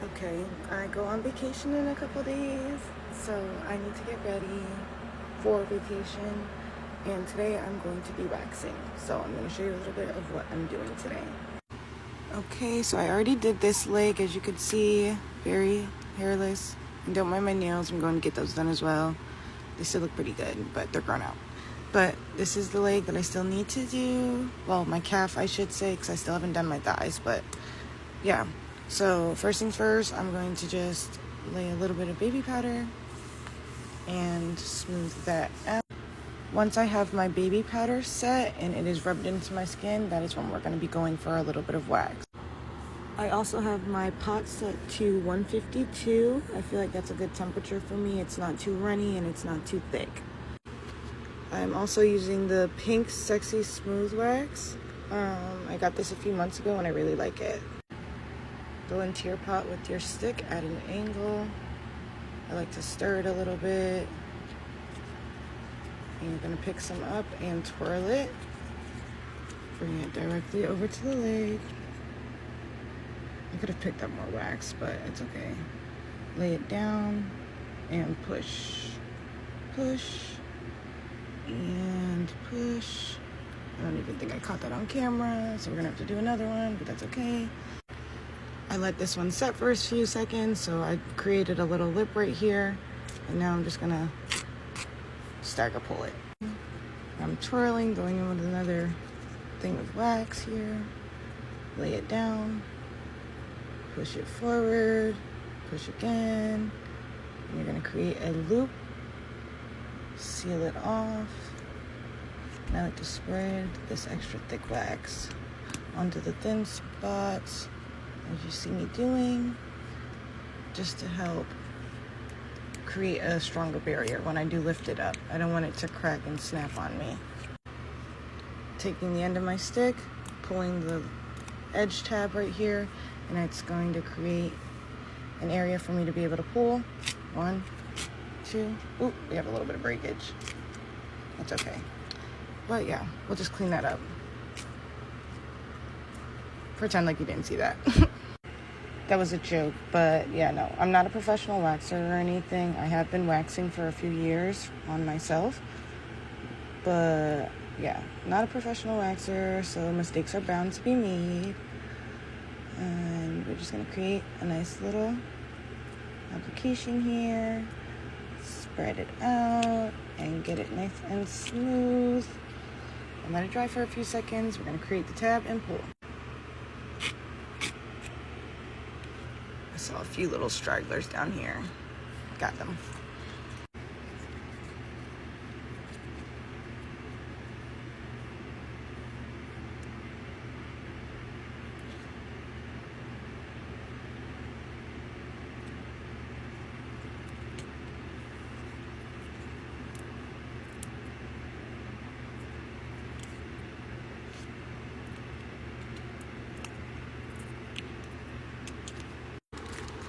Okay, I go on vacation in a couple days, so I need to get ready for vacation. And today I'm going to be waxing, so I'm going to show you a little bit of what I'm doing today. Okay, so I already did this leg, as you could see, very hairless. And don't mind my nails, I'm going to get those done as well. They still look pretty good, but they're grown out. But this is the leg that I still need to do. Well, my calf, I should say, because I still haven't done my thighs, but yeah. So first things first, I'm going to just lay a little bit of baby powder and smooth that out. Once I have my baby powder set and it is rubbed into my skin, that is when we're going to be going for a little bit of wax. I also have my pot set to 152. I feel like that's a good temperature for me. It's not too runny and it's not too thick. I'm also using the Pink Sexy Smooth Wax. I got this a few months ago and I really like it. Go into your pot with your stick at an angle. I like to stir it a little bit. And you're going to pick some up and twirl it. Bring it directly over to the leg. I could have picked up more wax, but it's okay. Lay it down and push. Push. And push. I don't even think I caught that on camera, so we're going to have to do another one, but that's okay. I let this one set for a few seconds, so I created a little lip right here, and now I'm just gonna stagger pull it. I'm twirling, going in with another thing of wax here. Lay it down, push it forward, push again, and you're gonna create a loop, seal it off. And I like to spread this extra thick wax onto the thin spots, as you see me doing, just to help create a stronger barrier when I do lift it up. I don't want it to crack and snap on me. Taking the end of my stick, pulling the edge tab right here, and it's going to create an area for me to be able to pull. 1, 2, ooh, we have a little bit of breakage. That's okay. But yeah, we'll just clean that up. Pretend like you didn't see that. That was a joke, but yeah, no, I'm not a professional waxer or anything. I have been waxing for a few years on myself, but yeah, not a professional waxer, so mistakes are bound to be made. And we're just gonna create a nice little application here, spread it out, and get it nice and smooth. And let it dry for a few seconds. We're gonna create the tab and pull. I saw a few little stragglers down here. Got them.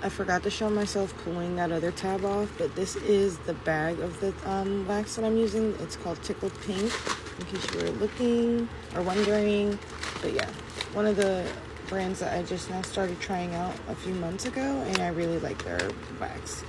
I forgot to show myself pulling that other tab off, but this is the bag of the wax that I'm using. It's called Tickled Pink, in case you were looking or wondering. But yeah, one of the brands that I just now started trying out a few months ago, and I really like their wax.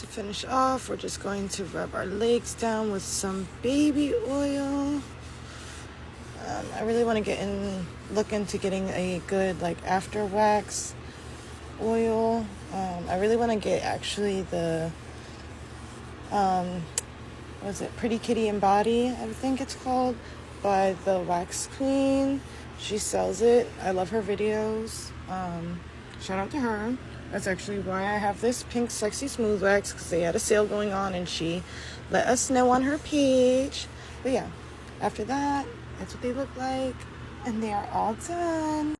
Finish off, we're just going to rub our legs down with some baby oil. I really want to look into getting a good like after wax oil. I really want to get actually the what is it, Pretty Kitty and Body, I think it's called, by the Wax Queen. She sells it. I love her videos. Shout out to her. That's actually why I have this Pink Sexy Smooth Wax, because they had a sale going on and she let us know on her page. But yeah, after that, that's what they look like, and they are all done.